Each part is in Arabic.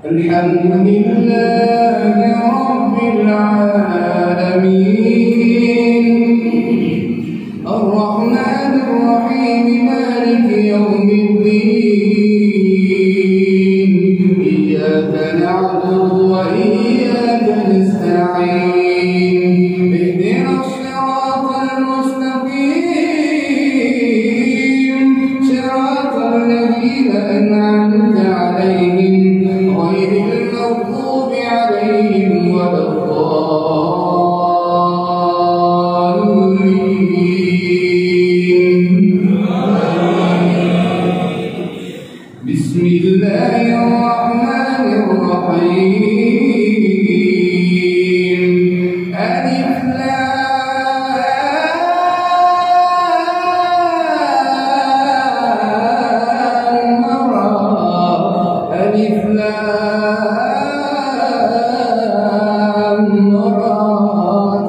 الحمد لله رب العالمين الرحمن الرحيم مالك يوم الدين إياك نعبد وإياك نستعين اهدنا الصراط المستقيم صراط الذين أنعمت عليهم غير المغضوب عليهم ولا الضالين. بسم الله الرحمن الرحيم ألف لام را ألف لام را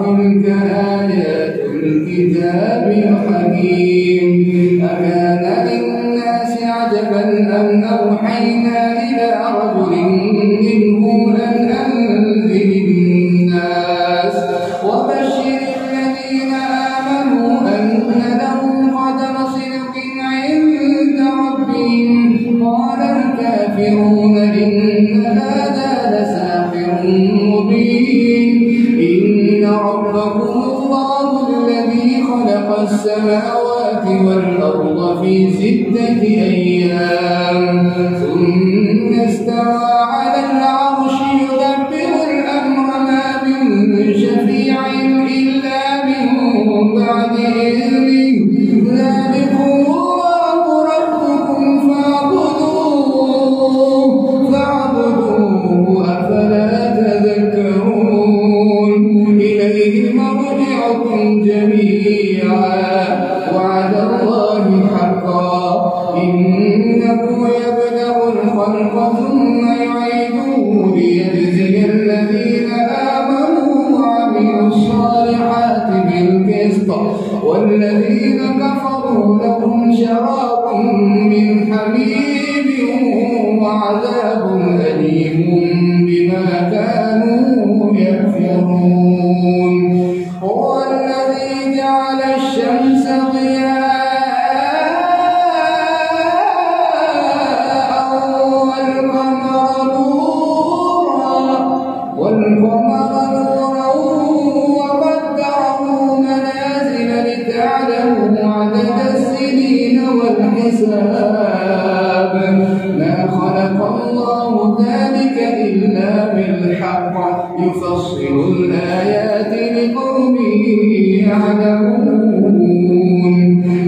تلك آيات الكتاب الحكيم أكان للناس عجبا أن أوحينا إلى رجل منهم أن أنذر الناس وبشر الذين آمنوا أن لهم قدم صدق عند ربهم قال الكافرون إن هذا لساحر مبين إن ربكم الله الذي خلق السماوات والأرض في 6 أيام ثم استوى على العرش يدبر الأمر ما من شفيع إلا من بعد إذنه ذلكم الله ربكم فاعبدوه أفلا تذكرون إليه مرجعكم جميعا وعد الله حقا إنه يبدأ الخلق ثم يعيده ليجزي الذين آمنوا وعملوا الصالحات بالقسط والذين كفروا لهم شراب من حميم وعذاب أليم بما كانوا يكفرون هو الذي جعل الشمس ضياء والقمر نورا وقدره منازل لتعلموا عدد السنين والحساب ما خلق الله ذلك إلا بالحق يفصل الآيات لقوم يعلمون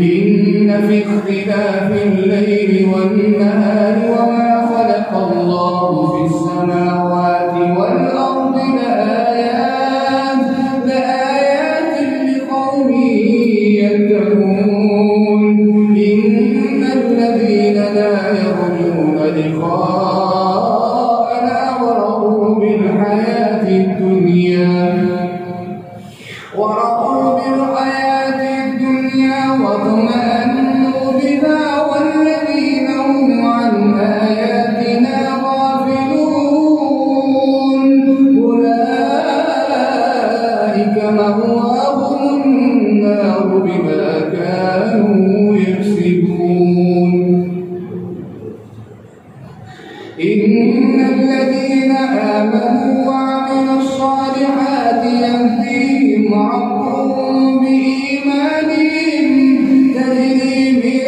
إن في اختلاف الليل والنهار وما خلق الله في السماوات والأرض لآيات لقوم يتقون إن الذين لا يرجون لقاءنا ورضوا بالحياة الدنيا واطمأنوا بها والذين هم عن آياتنا غافلون أولئك مأواهم النار بما كانوا يكسبون إن الذين آمنوا وعملوا الصالحات يهديهم ربهم بإيمانهم تجري من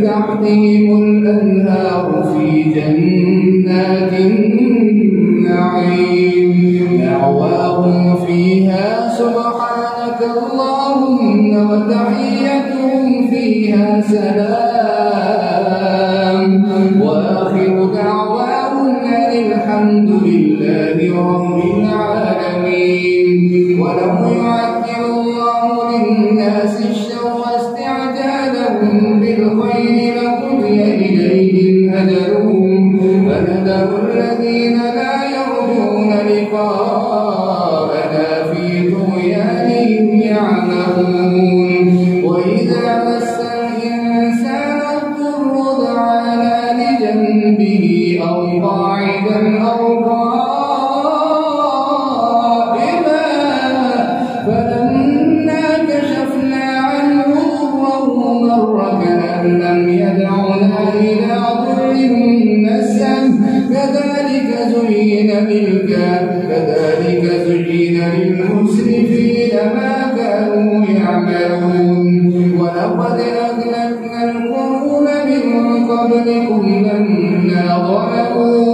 تحتهم الأنهار في جنات النعيم دعواهم فيها سبحانك اللهم وتحيتهم فيها سلام وآخر دعواهم أن الحمد لله رب العالمين ولو يعجل الله للناس الشر استعجالهم بالخير لقضي إليهم أجلهم فنذر الذين لا يرجون لقاءنا قاعدا أو قائما فلما كشفنا عنه ضره مر كأن لم يدعنا إلى ضر مسه كذلك زين للمسرفين ما كانوا يعملون ولقد أهلكنا القرون من قبلكم لما ظلموا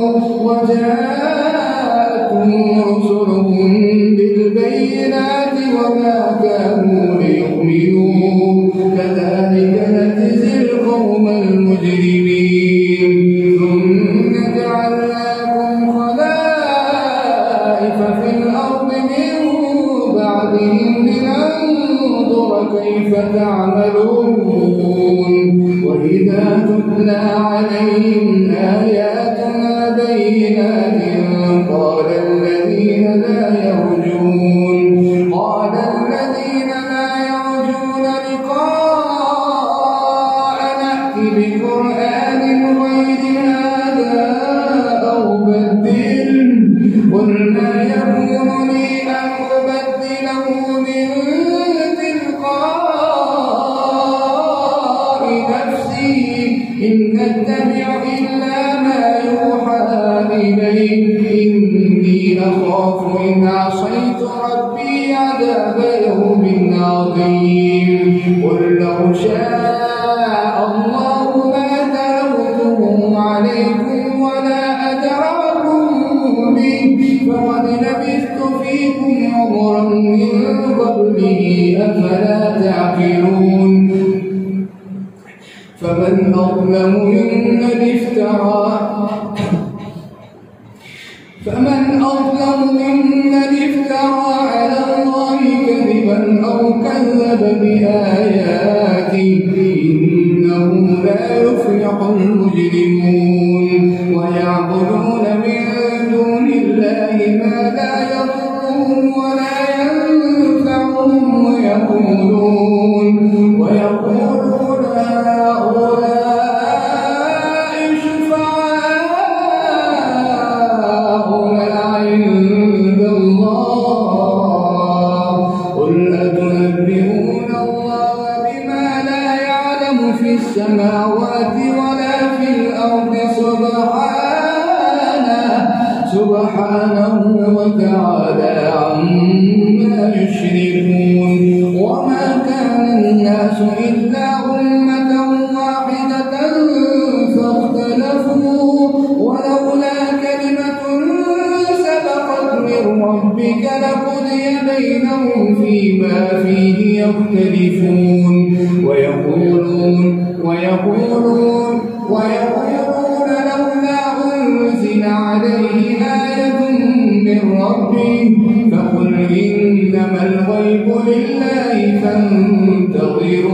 وجاءتهم رسلهم بالبينات وما كانوا ليؤمنوا كذلك نجزي القوم المجرمين ثم جعلناكم خلائف في الأرض من بعدهم لننظر كيف تعملون وإذا تتلى عليهم آياتنا بينات قال الذين لا يرجون لقاءنا ائت بقرآن غير هذا أو بدل قل ما يكون لي أن أبدله من تلقاء نفسي إن أتبع إلا ما يوحى إلي إني أخاف إن عصيت ربي عذاب يوم عظيم قل لو شاء الله ما تلوته عليكم ولا أدراكم به فقد لبثت فيكم عمرا من قبله أفلا تعقلون فمن أظلم ممن افترى على الله كذبا أو كذب بآياته إنه لا يفلح المجرمون ويعبدون من دون الله ما لا يضرهم ولا ينفعهم ويقولون هؤلاء شفعاؤنا عند الله قل أتنبئون الله بما لا يعلم في السماوات ولا في الأرض سبحانه وتعالى عما يشركون وما كان الناس إلا أمة واحدة فاختلفوا ولولا كلمة سبقت من ربك لقضي بينهم فيما فيه يختلفون ويقولون لولا أنزل عليه آية من ربه فقل إنما الغيب لله فانتظروا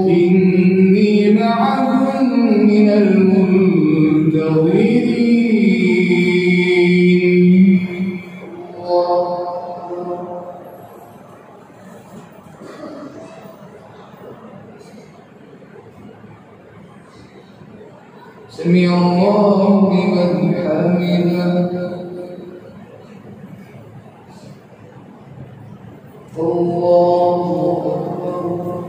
إني معكم من المنتظرين سمع الله لمن حمده الله أكبر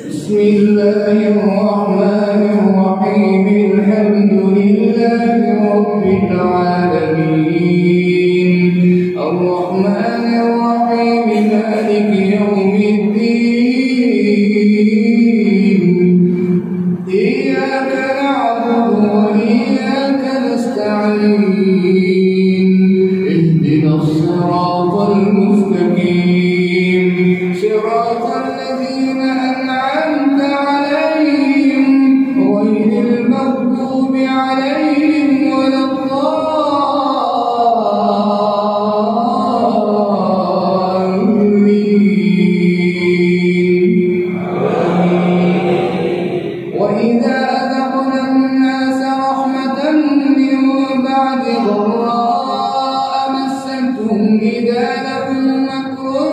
بسم الله الرحمن الرحيم الحمد لله رب العالمين الرحمن الرحيم مالك يوم الدين إياك نعبد وإياك نستعين اهدنا الصراط المستقيم صراط الذين أنعمت عليهم غير المغضوب عليهم ولا الضالين بعد ضراء مستهم إذا لهم مكر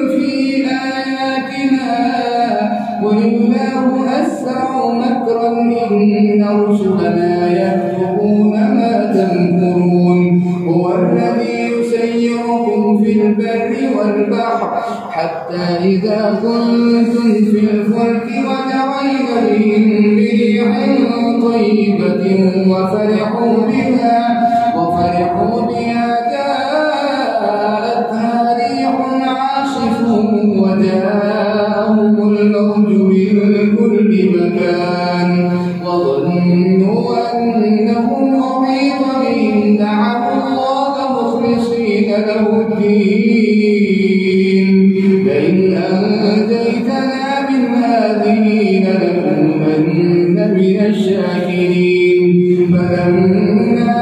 في آياتنا قل الله أسرع مكرا إن رسلنا يكتبون ما تمكرون هو الذي يسيركم في البر والبحر حتى إذا كنتم في الفلك وجرين بهم بريح طيبة وفرحوا بها جاءتها ريح عاصف وجاءهم الموج من كل مكان وظنوا أنهم أحيط بهم دعوا الله مخلصين له الدين لئن أنجيتنا من هذه لنكونن من الشاكرين فلما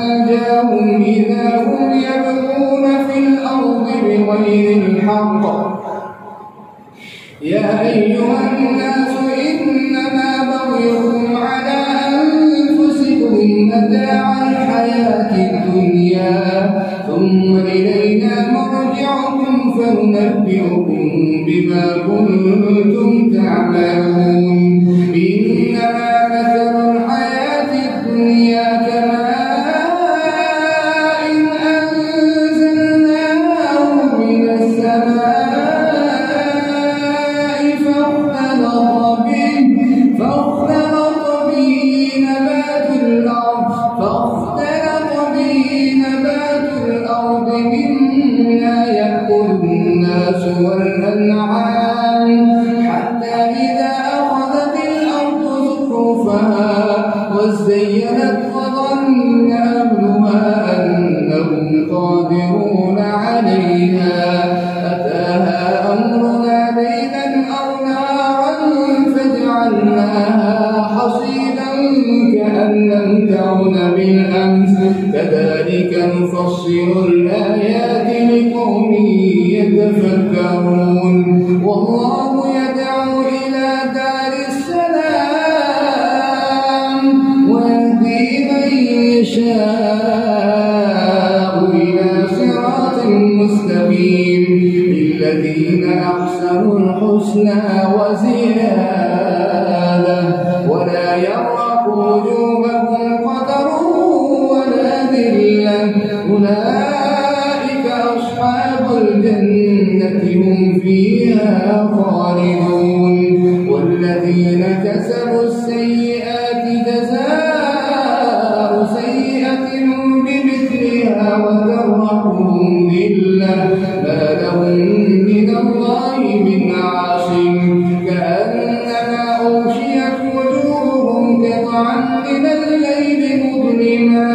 أنجاهم إذا هم يبغون في الأرض بغير الحق يا أيها الناس إنما بغيكم على أنفسكم متاع الحياة الدنيا ثم إلينا مرجعكم فننبئكم بما كنتم تعملون إنما مثل الحياة الدنيا كماء أنزلناه من السماء فاختلط به نبات الأرض مما يأكل الناس والأنعام حتى إذا أخذت الأرض زخرفها وازينت وظن أهلها أنهم قادرون عليها أتاها أمرنا ليلا أو نهارا فجعلناها حصيدا كأن لم تعن بالأمس كذلك نفصل الآيات لقوم يتفكرون والله يدعو إلى دار السلام ويهدي من يشاء إلى صراط مستقيم للذين أحسنوا الحسنى وزيادة ولا يرهق وجوههم قدر ولا ذلة أولئك أصحاب الجنة هم فيها خالدون والذين كسبوا السيئات جزاء سيئة بمثلها وترهقهم ذلة ما لهم من الله من عاصم كأنما أغشيت وجوههم قطعا من الليل مظلما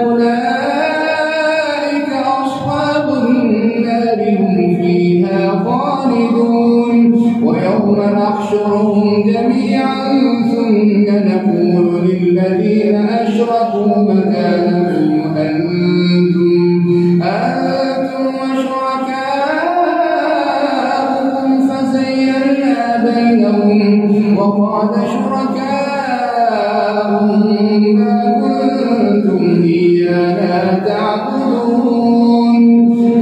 أولئك أصحاب النار هم فيها خالدون ويوم نحشرهم جميعا ثم نقول للذين أشركوا مكانكم أنتم وشركاؤكم فزيّلنا بينهم وقال شركاؤهم ما كنتم إيانا تعبدون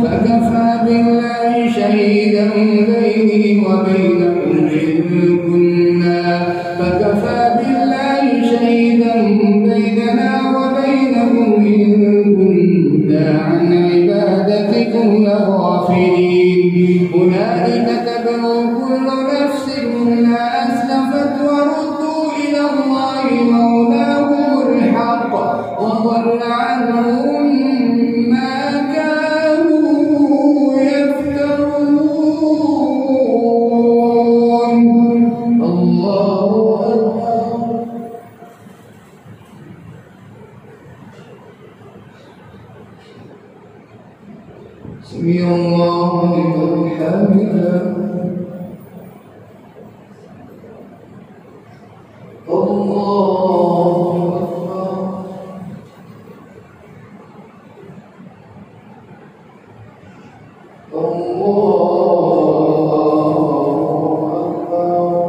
فكفى بالله شهيدا بيني وبينكم إن كنا عن عبادتكم لغافلين هنالك تبلو كل نفس ما أسلفت وردوا إلى الله مولاهم الحق وضل عنهم ما كانوا يفترون الله أكبر سمع الله لمن حمده الله أكبر الله أكبر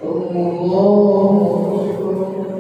الله أكبر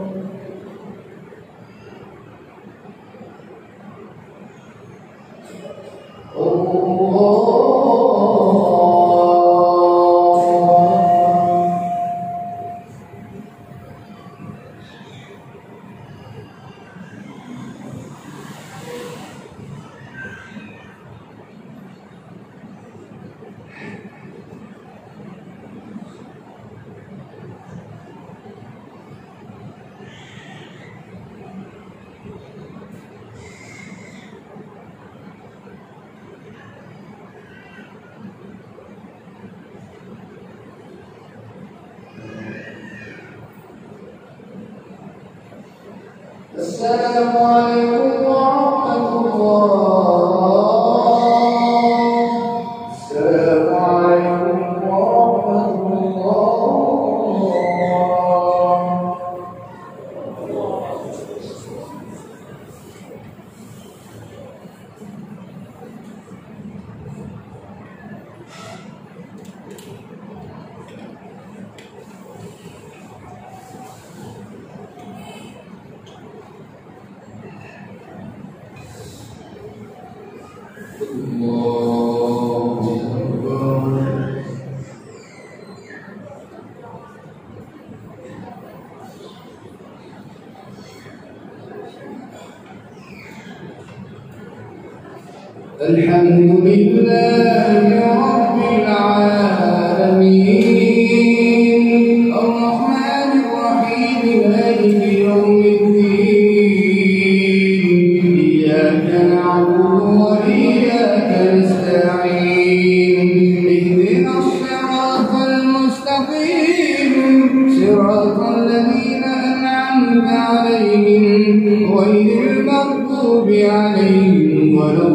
السلام عليكم ورحمة الله. السلام عليكم ورحمة الله. الحمد لله رب العالمين الرحمن الرحيم مالك يوم الدين إياك نعبد وإياك نستعين اهدنا الصراط المستقيم صراط الذين أنعمت عليهم غير المغضوب عليهم ولا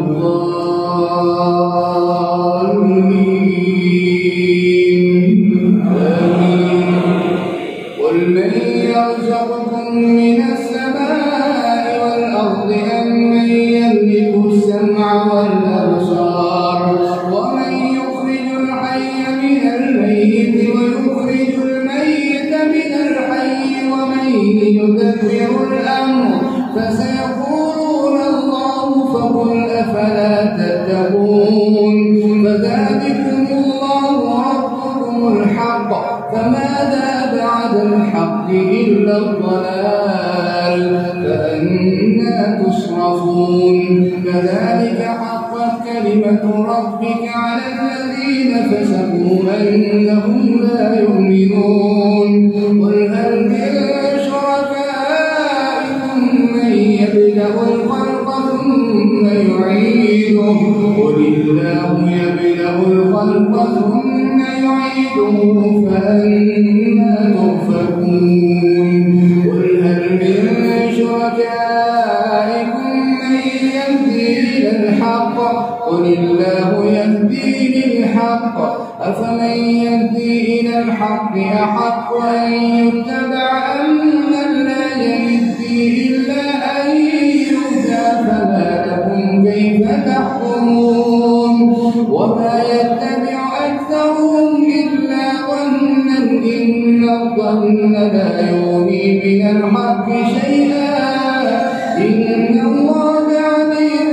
قل من يرزقكم من السماء والأرض أم من يملك السمع والأبصار ومن يخرج الحي من الميت ويخرج الميت من الحي ومن يدبر الأمر فسيقولون الله فقل أفلا تتقون فذلكم الله ربكم الحق فماذا بعد الحق إلا الضلال فأنى تصرفون كذلك حقت كلمة ربك على الذين فسقوا أنهم لا يؤمنون قل هل من شركائكم من يبدأ الخلق ثم يعيده قل الله يبدأ الخلق ثم يعيده فأنى تؤفكون قل هل من شركائكم من يهدي إلى الحق قل الله يهدي للحق أفمن يهدي إلى الحق أحق أن يتبع أمن لا يهدي إلا أن يهدى فما لكم كيف تحكمون وما يتبع أكثرهم إلا ظنا إن الظن لا يغني من الحق شيئا إن الله عليم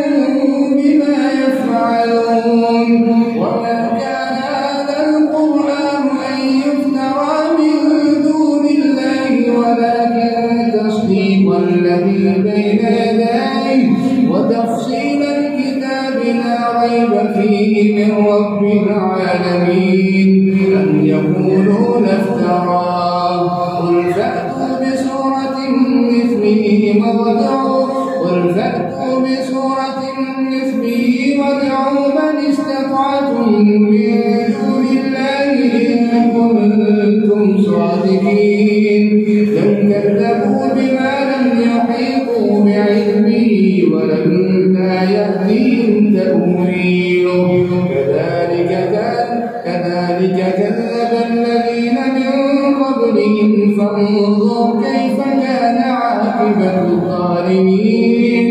بما يفعلون وما كان هذا القرآن أن يفترى من دون الله ولكن تصديق الذي بين يديه وتفصيل الكتاب لا ريب فيه من رب العالمين أم يقولون افتراه قل فأتوا بسورة مثله وادعوا من استطعتم من دون الله إن كنتم صادقين لم كذبوا بما لم يحيطوا بعلمه ولما يأتيهم تأويله كذلك كذب الذين من قبلهم فانظر كيف كان عاقبة الظالمين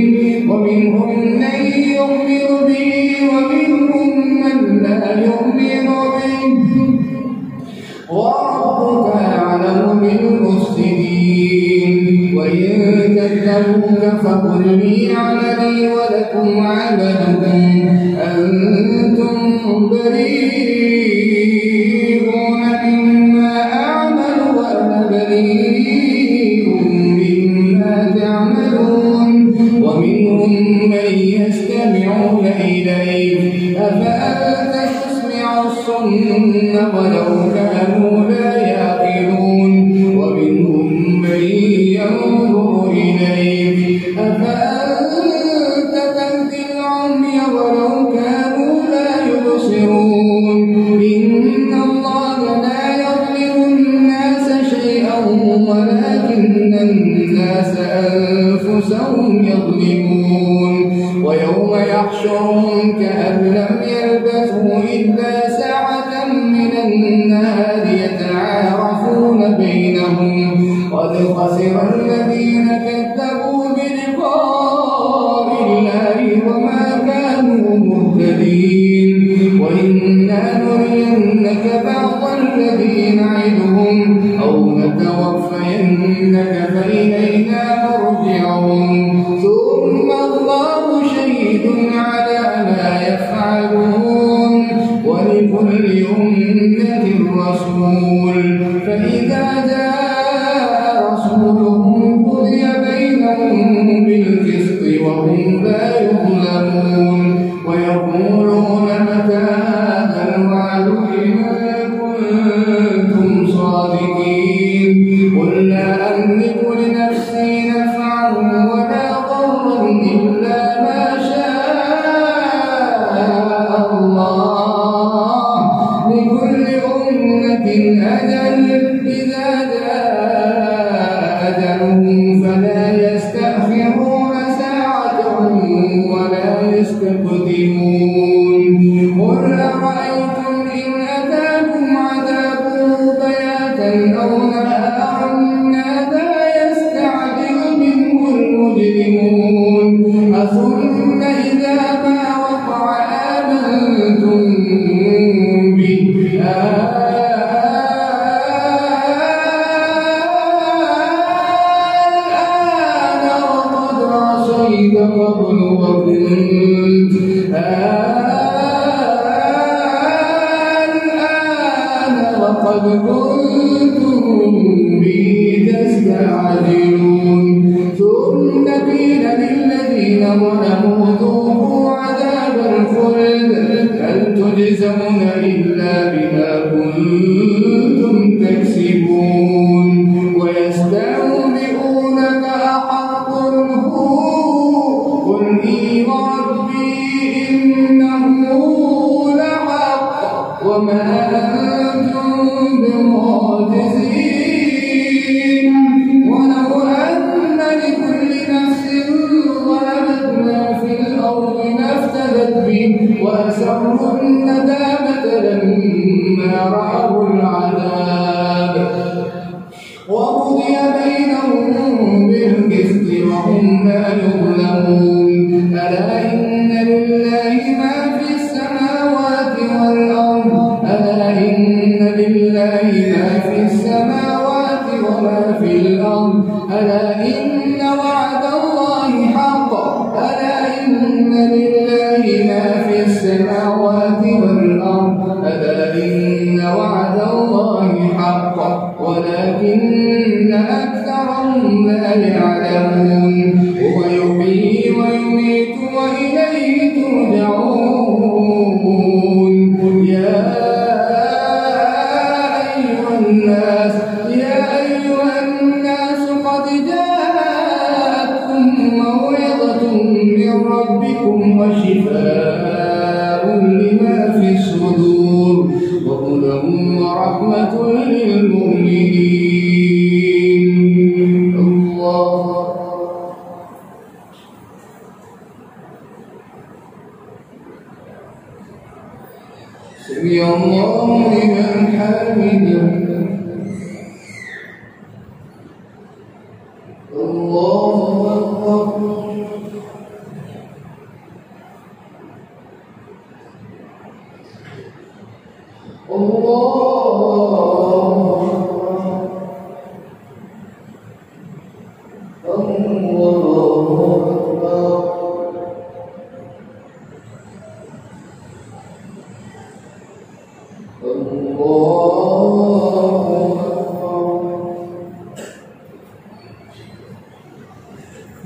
ومنهم من يؤمن به ومنهم من لا يؤمن به وربك أعلم بالمفسدين وإن كذبوك فقل لي عملي ولكم عملكم أنتم بريئون مما أعمل وأنا بريء مما تعملون ومنهم من يستمعون إليك أفأنت تسمع الصم ولو كانوا لا يعقلون ومنهم من ينظر إليك أفأنت تهدي العمي ولو كانوا لا يبصرون إن الله لا يظلم الناس شيئا ولكن الناس أنفسهم يظلمون ويوم يحشرهم كأن لم يلبثوا إلا ساعة من النهار يتعارفون بينهم قد خسر الذين كذبوا بلقاء الله وما كانوا مهتدين وإنا نرينك بعض الذي نعدهم أو نتوفينك فإلينا مرجعهم ثم الله شهيد على ما يفعلون ولكل أمة رسول فإذا جاء رسولهم قضي بينهم بالقسط وهم لا يظلمون ويقولون متى هذا الوعد إن كنتم صادقين قل لا أملك لنفسي نفعا ولا ضرا إلا ما شاء الله لكل أمة أجل إذا جاء أجلهم فلا يستأخرون ساعة ولا يستقدمون قل أرأيتم إن أتاكم عذابه بياتا أو نهارا ماذا يستعجل منه المجرمون أثم إذا ما وقع آمنتم به قبل وكنت الآن وقد كنتم به تستعجلون ثم قيل للذين ظلموا ذوقوا عذاب الخلد هل تجزون إلا بما كنتم تكسبون ويستنبئونك أحق هو قل إي وربي إنه لحق وما أنتم بمعجزين ولو أن لكل نفس ظلمت ما في الأرض لافتدت به وأسروا الندامة لما رأوا العذاب وقضي بينهم بالقسط وهم لا يظلمون ألا إن لله ما في السماوات والأرض ألا إن لله ما في السماوات وما في الأرض ألا إن وعد الله حق ألا إن لله ما في السماوات والأرض ألا إن وعد الله حق ولكن أكثرهم لا يعلمون هو يحيي ويميت وإليه ترجعون يا أيها الناس قد جاءتكم موعظة من ربكم وشفاء لما في الصدور وهدى ورحمة للمؤمنين الله سمع الله لمن حمده الله أكبر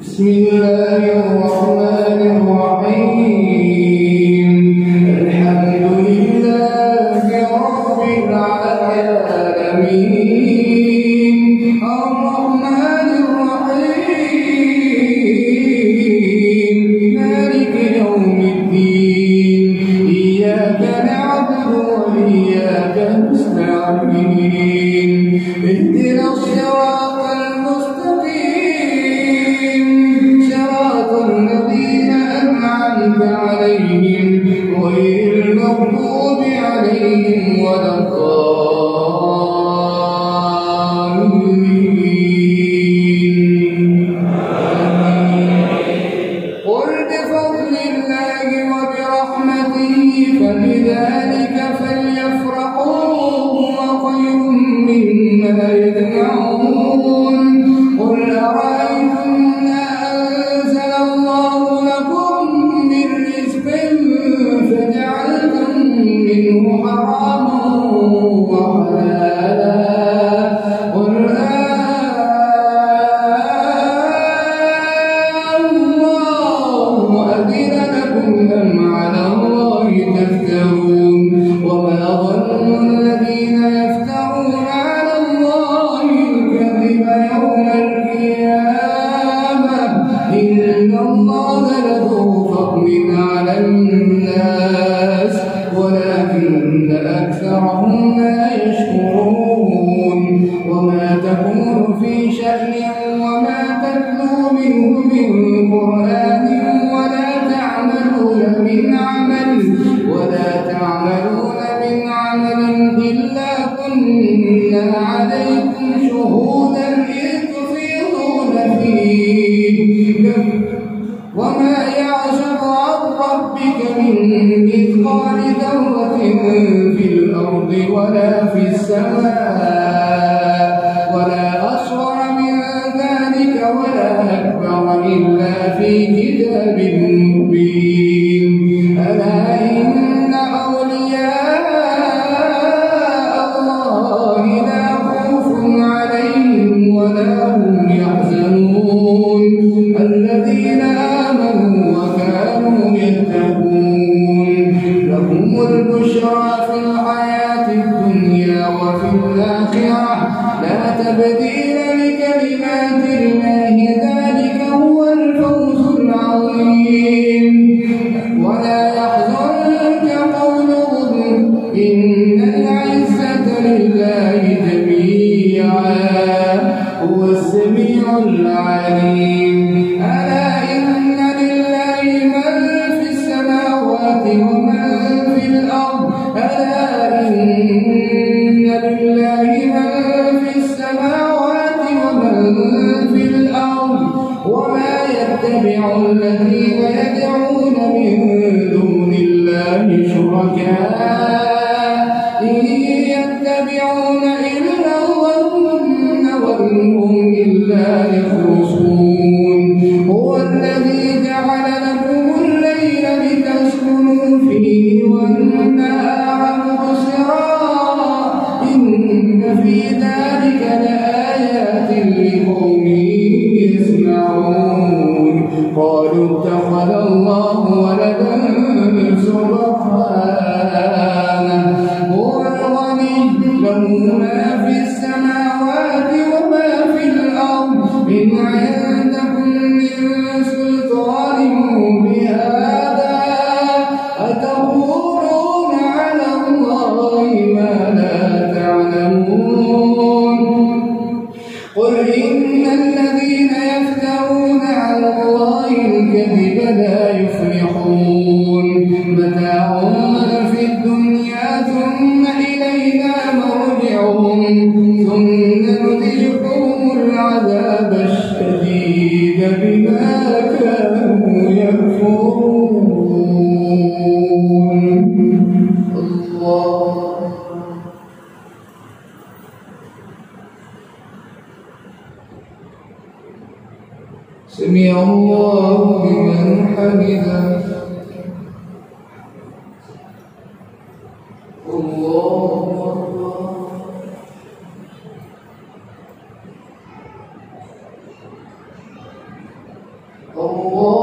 بسم الله الرحمن الرحيم الحمد لله رب العالمين الرحمن الرحيم مالك يوم الدين إياك نعبد وإياك نستعين اهدنا الصراط يوم القيامة إن الله لذو فضل على الناس ولكن أكثرهم لا يشكرون وما تكون في شأن وما تتلو منه من قرآن ولا تعملون من عمل إلا كنا عليكم شهودا إذ تفيضون فيه وما يعزب عن ربك من مثقال ذرة في الأرض ولا في السماء ولا أصغر من ذلك ولا أكبر إلا في كتاب مبين ألا إن أولياء الله لا خوف عليهم ولا هم يحزنون الذين آمنوا وكانوا يتقون لهم البشرى في الحياة الدنيا وفي الآخرة لا تبديل لكلمات الله ذلك هو الفوز العظيم ولا يحزنك قولهم إن العزة لله جميعا هو السميع العليم ألا إن لله من في السماوات ومن في الأرض ألا إن لله من في السماوات ومن في الأرض وما يتبع الذين يدعون من دون الله شركاء إن يتبعون إلا الظن وإنهم إلا يخرصون هو الذي جعل لكم الليل لتسكنوا فيه والنهار مبصرا إن في ذلك لآيات لقوم يسمعون قالوا اتخذ الله ولدا سبحانه هو الغني له ما في السماوات وما في الأرض إن عندكم من سلطان بهذا أتقولون على الله ما لا تعلمون قل إن الذين يفترون على الله الكذب لا يفلحون متاع في الدنيا ثم إلينا مرجعهم ثم نذيقهم العذاب الشديد بما كانوا يكفرون الله سمع الله لمن حمده الله أكبر الله